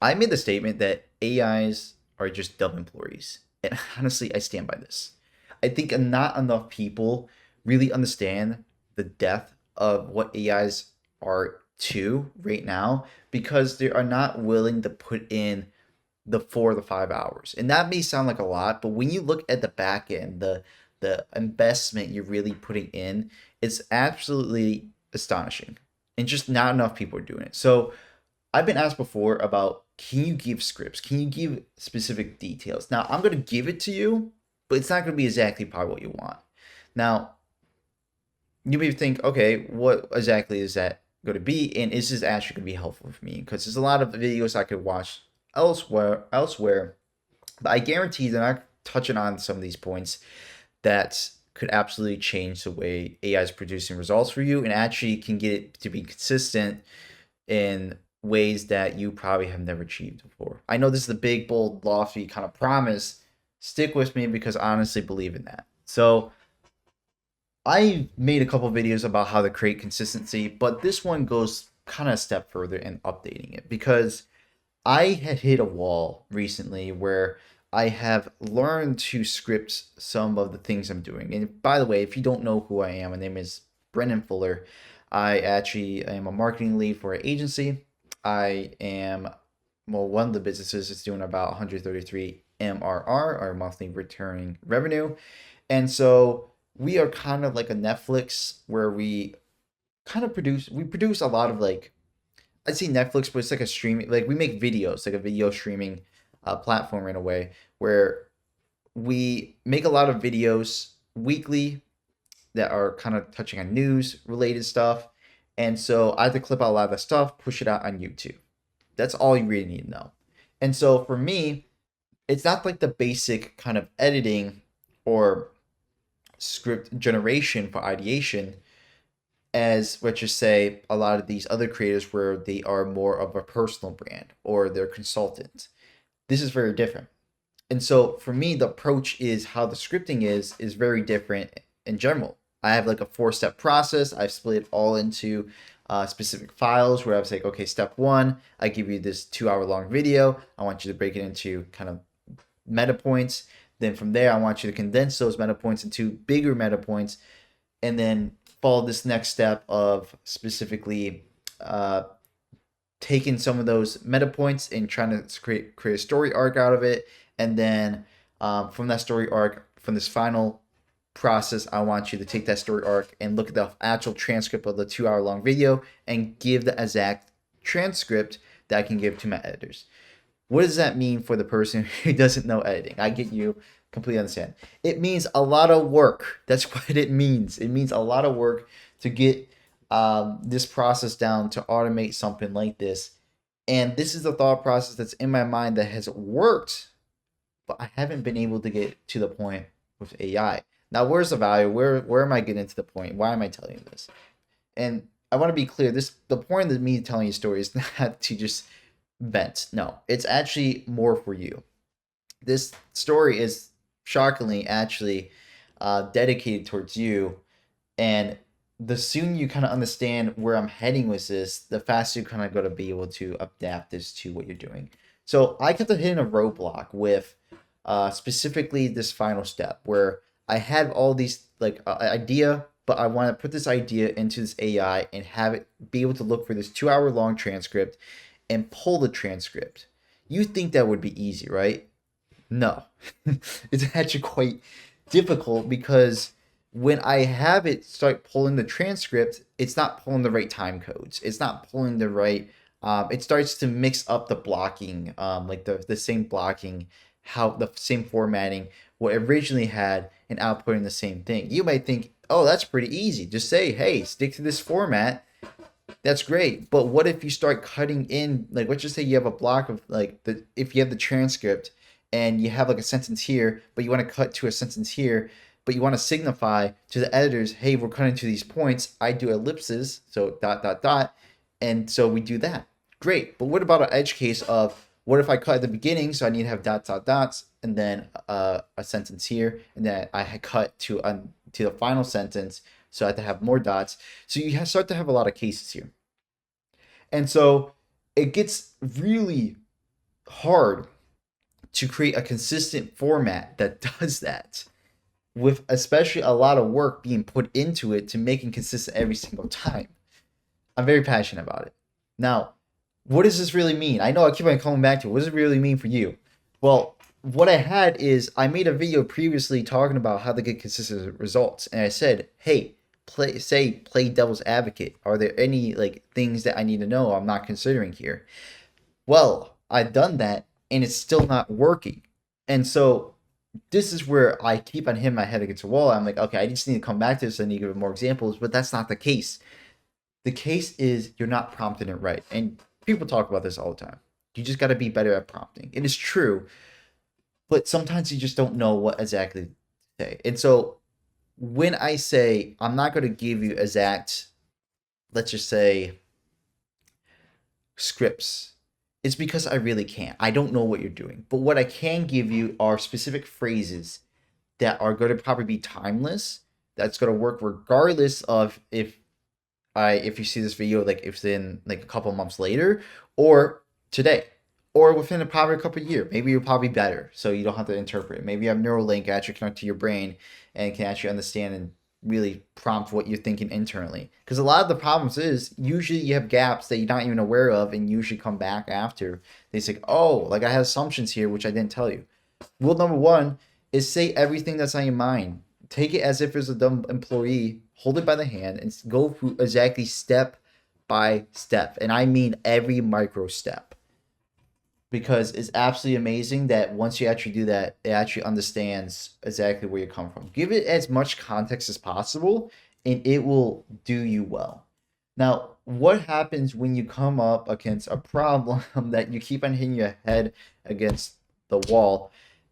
I made the statement that AIs are just dumb employees. And honestly, I stand by this. I think not enough people really understand the depth of what AIs are to right now because they are not willing to put in the 4 to 5 hours. And that may sound like a lot, but when you look at the back end, the investment you're really putting in, it's absolutely astonishing. And just not enough people are doing it. So I've been asked before about, can you give scripts? Can you give specific details? Now I'm gonna give it to you, but it's not gonna be exactly probably what you want. Now you may think, okay, what exactly is that going to be, and is this actually going to be helpful for me? Because there's a lot of videos I could watch elsewhere, but I guarantee that I'm touching on some of these points that could absolutely change the way AI is producing results for you, and actually can get it to be consistent in ways that you probably have never achieved before. I know this is a big, bold, lofty kind of promise. Stick with me because I honestly believe in that. So I made a couple videos about how to create consistency, but this one goes kind of a step further in updating it because I had hit a wall recently where I have learned to script some of the things I'm doing. And by the way, if you don't know who I am, my name is Brendan Fuller. I actually am a marketing lead for an agency. I am, well, one of the businesses is doing about 133 MRR, or monthly returning revenue. And so we are kind of like a Netflix where we produce a lot of like, I'd say Netflix, but it's like a streaming, like we make videos, like a video streaming platform in a way where we make a lot of videos weekly that are kind of touching on news related stuff. And so I have to clip out a lot of that stuff, push it out on YouTube. That's all you really need to know. And so for me, it's not like the basic kind of editing or script generation for ideation as, let's just say, a lot of these other creators where they are more of a personal brand or they're consultants. This is very different. And so for me, the approach is how the scripting is very different in general. I have like a 4 step process. I've split it all into specific files where I was like, okay, step one, I give you this 2 hour long video. I want you to break it into kind of meta points. Then from there, I want you to condense those meta points into bigger meta points, and then follow this next step of specifically uh, taking some of those meta points and trying to create a story arc out of it. And then from that story arc, from this final process, I want you to take that story arc and look at the actual transcript of the 2 hour long video and give the exact transcript that I can give to my editors. What does that mean for the person who doesn't know editing? I get you, completely understand. It means a lot of work. That's what it means. It means a lot of work to get this process down, to automate something like this. And this is the thought process that's in my mind that has worked, but I haven't been able to get to the point with AI. Now, where's the value? Where am I getting to the point? Why am I telling you this? And I want to be clear. The point of me telling you stories is not to just vent. No, it's actually more for you. This story is shockingly actually dedicated towards you, and the sooner you kind of understand where I'm heading with this, the faster you kind of going to be able to adapt this to what you're doing. So I kept hitting a roadblock with specifically this final step where I had all these like idea, but I want to put this idea into this AI and have it be able to look for this 2 hour long transcript and pull the transcript. You think that would be easy, right? No, it's actually quite difficult because when I have it start pulling the transcript, it's not pulling the right time codes. It's not pulling the right. It starts to mix up the blocking, like the same blocking, how the same formatting, what it originally had, and outputting the same thing. You might think, oh, that's pretty easy. Just say, hey, stick to this format. That's great. But what if you start cutting in, like, let's just say you have a block of like if you have the transcript and you have like a sentence here, but you want to cut to a sentence here, but you want to signify to the editors, hey, we're cutting to these points. I do ellipses, so dot dot dot, and so we do that. Great. But what about an edge case of what if I cut at the beginning, so I need to have dot dot dots, and then a sentence here, and then I cut to the final sentence, so I have to have more dots. So you start to have a lot of cases here. And so it gets really hard to create a consistent format that does that, with especially a lot of work being put into it to make it consistent every single time. I'm very passionate about it. Now, what does this really mean? I know I keep on coming back to it. What does it really mean for you? Well, what I had is I made a video previously talking about how to get consistent results, and I said, "Hey, play devil's advocate. Are there any like things that I need to know I'm not considering here?" Well, I've done that, and it's still not working, and so this is where I keep on hitting my head against the wall. I'm like, okay, I just need to come back to this. I need to give more examples, but that's not the case. The case is you're not prompting it right. And people talk about this all the time. You just got to be better at prompting. It is true, but sometimes you just don't know what exactly to say. And so when I say I'm not going to give you exact, let's just say, scripts, it's because I really can't. I don't know what you're doing. But what I can give you are specific phrases that are going to probably be timeless. That's going to work regardless of if you see this video, like if it's in like a couple months later or today or within probably a couple of years. Maybe you're probably better, so you don't have to interpret it. Maybe you have Neuralink actually connect to your brain and can actually understand and really prompt what you're thinking internally. Because a lot of the problems is usually you have gaps that you're not even aware of and usually come back after. They say, oh, like I have assumptions here, which I didn't tell you. Rule number one is say everything that's on your mind. Take it as if it's a dumb employee, hold it by the hand, and go through exactly step by step. And I mean every micro step. Because it's absolutely amazing that once you actually do that, it actually understands exactly where you come from. Give it as much context as possible, and it will do you well. Now, what happens when you come up against a problem that you keep on hitting your head against the wall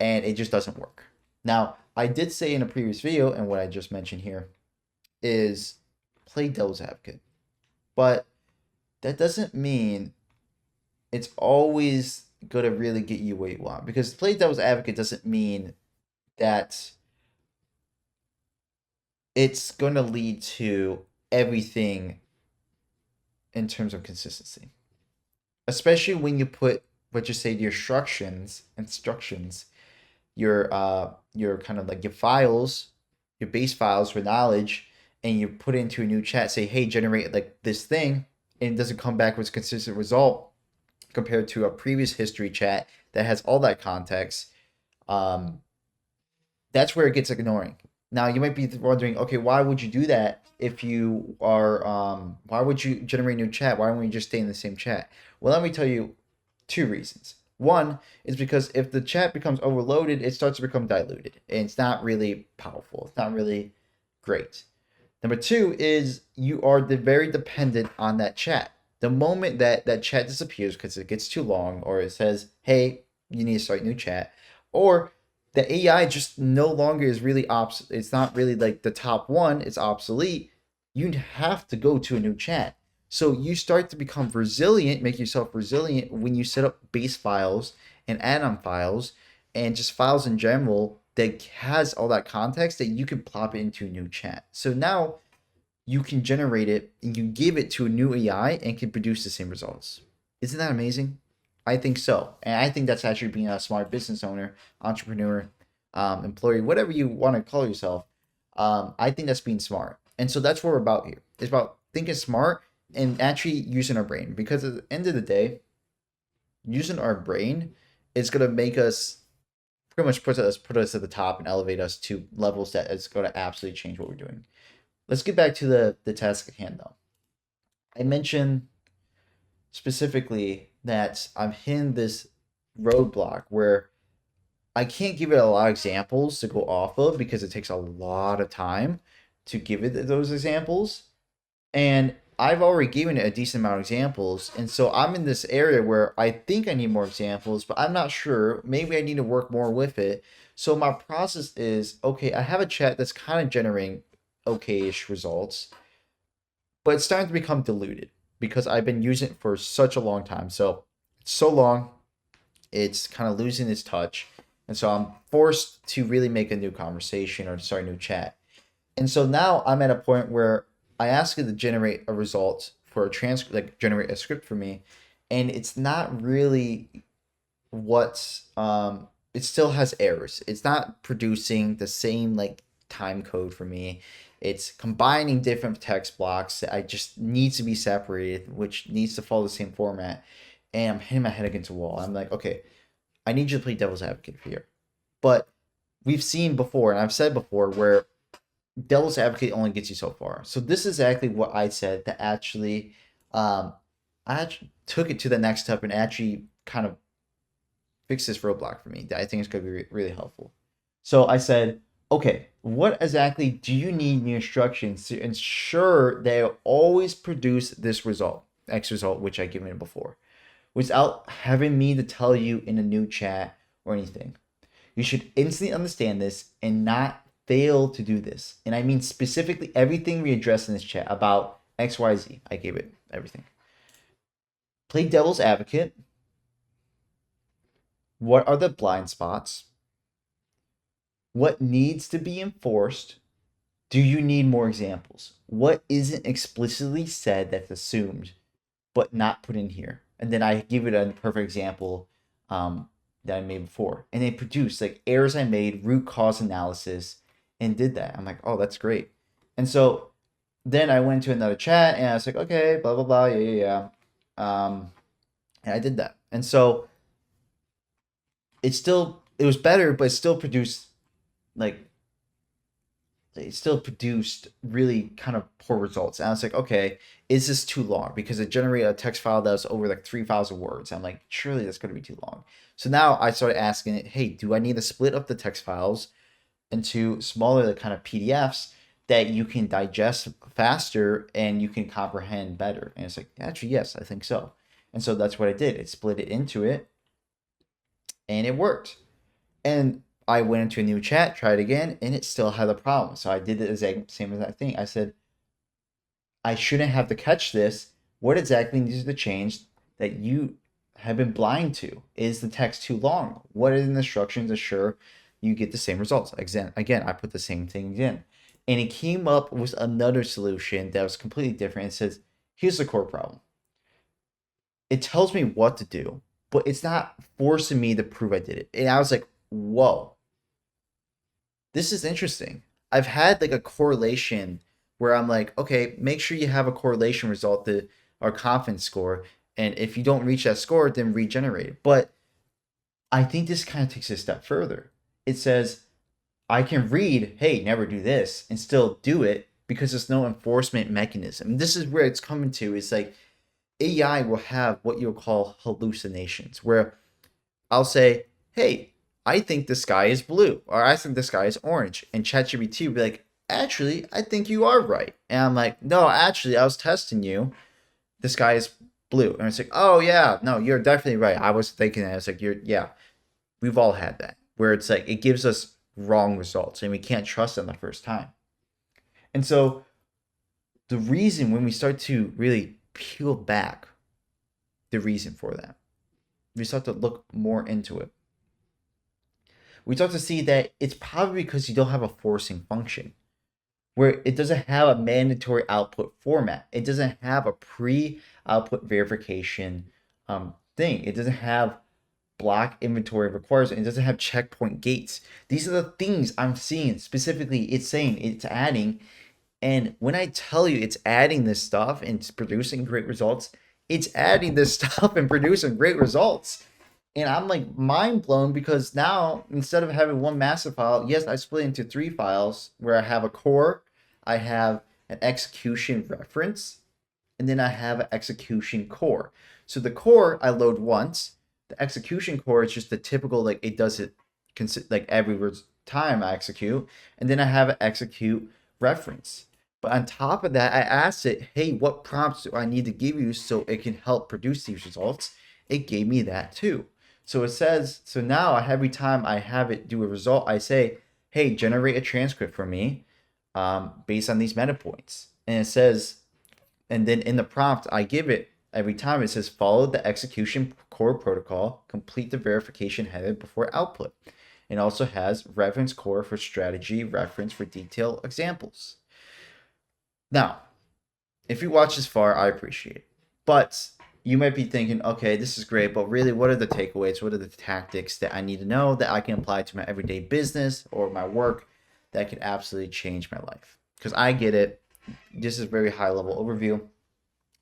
and it just doesn't work? Now, I did say in a previous video, and what I just mentioned here is play devil's advocate. But that doesn't mean it's always going to really get you what you want. Because play devil's advocate doesn't mean that it's going to lead to everything in terms of consistency. Especially when you put what you say your instructions, your kind of like your files, your base files for knowledge, and you put it into a new chat, say, hey, generate like this thing, and it doesn't come back with a consistent result compared to a previous history chat that has all that context. That's where it gets ignoring. Now you might be wondering, okay, why would you do that if you are why would you generate a new chat? Why wouldn't you just stay in the same chat? Well, let me tell you two reasons. One is because if the chat becomes overloaded, it starts to become diluted and it's not really powerful. It's not really great. Number two is you are very dependent on that chat. The moment that that chat disappears because it gets too long, or it says, hey, you need to start a new chat, or the AI just no longer is really it's not really like the top one, it's obsolete, you have to go to a new chat. So you start to become resilient, make yourself resilient when you set up base files and add-on files and just files in general that has all that context that you can plop it into a new chat. So now you can generate it and you give it to a new AI and can produce the same results. Isn't that amazing? I think so. And I think that's actually being a smart business owner, entrepreneur, employee, whatever you want to call yourself. I think that's being smart. And so that's what we're about here. It's about thinking smart and actually using our brain. Because at the end of the day, using our brain is going to make us pretty much put us at the top and elevate us to levels that is going to absolutely change what we're doing. Let's get back to the task at hand, though. I mentioned specifically that I'm hitting this roadblock where I can't give it a lot of examples to go off of because it takes a lot of time to give it those examples. And I've already given it a decent amount of examples. And so I'm in this area where I think I need more examples, but I'm not sure. Maybe I need to work more with it. So my process is, okay, I have a chat that's kind of generating okay-ish results, but it's starting to become diluted because I've been using it for such a long time. So it's so long, it's kind of losing its touch. And so I'm forced to really make a new conversation or start a new chat. And so now I'm at a point where I ask it to generate a result for a transcript, like generate a script for me, and it's not really what it still has errors. It's not producing the same like time code for me. It's combining different text blocks that I just needs to be separated, which needs to follow the same format. And I'm hitting my head against a wall. I'm like, okay, I need you to play devil's advocate here. But we've seen before, and I've said before, where devil's advocate only gets you so far. So this is exactly what I said to actually, I actually took it to the next step and actually kind of fix this roadblock for me that I think is going to be really helpful. So I said, okay, what exactly do you need in your instructions to ensure they always produce this result, X result, which I given it before, without having me to tell you in a new chat or anything? You should instantly understand this and not fail to do this. And I mean specifically everything we addressed in this chat about XYZ. I gave it everything. Play devil's advocate. What are the blind spots? What needs to be enforced? Do you need more examples? What isn't explicitly said that's assumed but not put in here? And then I give it a perfect example that I made before. And they produced like errors I made, root cause analysis, and did that. I'm like, oh, that's great. And so then I went to another chat and I was like, okay, blah, blah, blah, yeah. And I did that. And so it was better, but it still produced like it still produced really kind of poor results. And I was like, okay, is this too long? Because it generated a text file that was over like 3,000 words. I'm like, surely that's going to be too long. So now I started asking it, hey, do I need to split up the text files into smaller kind of PDFs that you can digest faster and you can comprehend better? And it's like, actually, yes, I think so. And so that's what I did. It split it into it and it worked. And I went into a new chat, tried again, and it still had a problem. So I did the exact same exact thing. I said, I shouldn't have to catch this. What exactly needs to change that you have been blind to? Is the text too long? What are the instructions to ensure you get the same results? Again, I put the same thing in. And it came up with another solution that was completely different. It says, here's the core problem. It tells me what to do, but it's not forcing me to prove I did it. And I was like, whoa, this is interesting. I've had like a correlation where I'm like, okay, make sure you have a correlation result to our confidence score. And if you don't reach that score, then regenerate it. But I think this kind of takes it a step further. It says, I can read, hey, never do this, and still do it because there's no enforcement mechanism. And this is where it's coming to. It's like AI will have what you'll call hallucinations, where I'll say, hey, I think the sky is blue, or I think the sky is orange. And ChatGPT will be like, actually, I think you are right. And I'm like, no, actually, I was testing you. The sky is blue. And it's like, oh, yeah, no, you're definitely right. I was thinking that. It's like, yeah, we've all had that, where it's like, it gives us wrong results and we can't trust them the first time. And so the reason when we start to really peel back the reason for that, we start to look more into it. We start to see that it's probably because you don't have a forcing function where it doesn't have a mandatory output format. It doesn't have a pre-output verification thing. It doesn't have block inventory requires it. It doesn't have checkpoint gates. These are the things I'm seeing specifically. It's saying it's adding. And when I tell you it's adding this stuff and it's producing great results, it's adding this stuff and producing great results. And I'm like mind blown because now instead of having one master file, yes, I split into 3 files where I have a core, I have an execution reference, and then I have an execution core. So the core I load once. The execution core is just the typical, like it does it like every time I execute, and then I have an execute reference. But on top of that, I asked it, hey, what prompts do I need to give you so it can help produce these results? It gave me that too. So it says, so now every time I have it do a result, I say, hey, generate a transcript for me based on these meta points. And it says, and then in the prompt, I give it every time it says, follow the execution core protocol, complete the verification header before output. It also has reference core for strategy, reference for detailed examples. Now, if you watch this far, I appreciate it. But you might be thinking, okay, this is great, but really, what are the takeaways? What are the tactics that I need to know that I can apply to my everyday business or my work that could absolutely change my life? Because I get it. This is a very high level overview.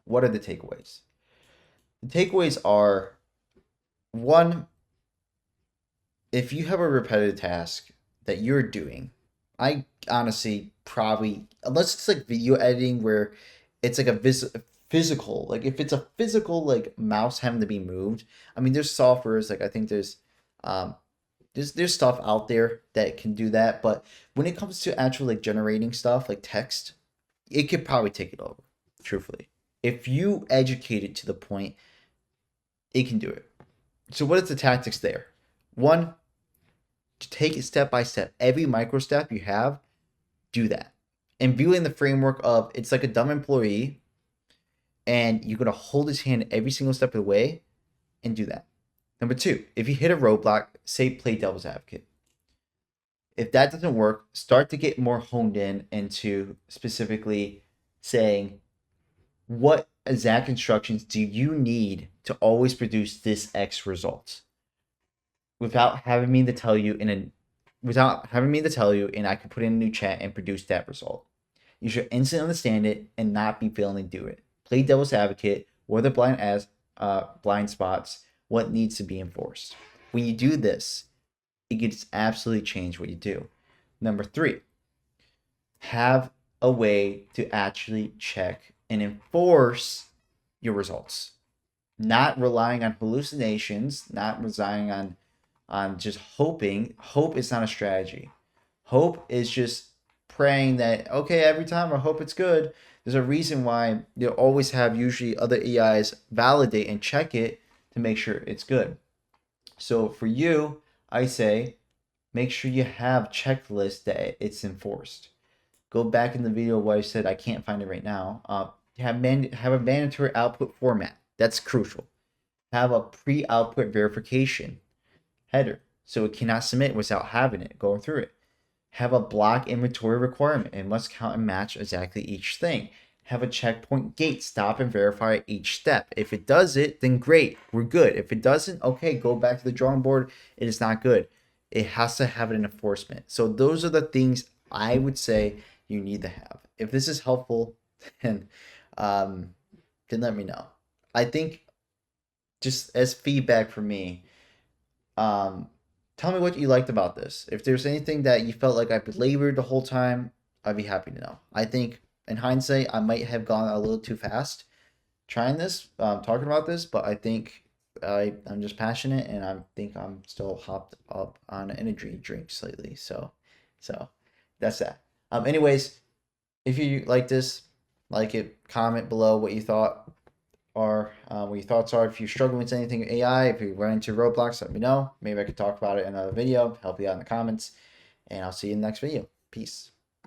What are the takeaways? The takeaways are one, if you have a repetitive task that you're doing, I honestly probably, unless it's like video editing where it's like physical, like if it's a physical like mouse having to be moved. I mean, there's softwares like I think um there's stuff out there that can do that, but when it comes to actual like generating stuff like text, it could probably take it over. Truthfully, if you educate it to the point, it can do it. So what is the tactics there? One, to take it step by step. Every micro step you have, do that. And viewing the framework of it's like a dumb employee, and you're gonna hold his hand every single step of the way and do that. Number two, if you hit a roadblock, say play devil's advocate. If that doesn't work, start to get more honed in into specifically saying what exact instructions do you need to always produce this X result without having me to tell you and I could put in a new chat and produce that result. You should instantly understand it and not be failing to do it. Play devil's advocate, where the blind spots, what needs to be enforced. When you do this, it gets absolutely change what you do. Number three, have a way to actually check and enforce your results. Not relying on hallucinations, not relying on just hoping. Hope is not a strategy. Hope is just praying that, okay, every time I hope it's good. There's a reason why you'll always have usually other AIs validate and check it to make sure it's good. So for you, I say make sure you have checklists that it's enforced. Go back in the video where I said I can't find it right now. Have a mandatory output format. That's crucial. Have a pre-output verification header, so it cannot submit without having it, going through it. Have a block inventory requirement. It must count and match exactly each thing. Have a checkpoint gate, stop and verify each step. If it does it, then great, we're good. If it doesn't, okay, go back to the drawing board. It is not good. It has to have an enforcement. So those are the things I would say you need to have. If this is helpful, then let me know. I think just as feedback for me, tell me what you liked about this. If there's anything that you felt like I belabored the whole time, I'd be happy to know. I think in hindsight, I might have gone a little too fast trying this, talking about this, but I think I'm just passionate and I think I'm still hopped up on an energy drink slightly. So that's that. Anyways, if you like this, like it, comment below what you thought or what your thoughts are. If you're struggling with anything with AI, if you run into roadblocks, let me know. Maybe I could talk about it in another video, help you out in the comments, and I'll see you in the next video. Peace.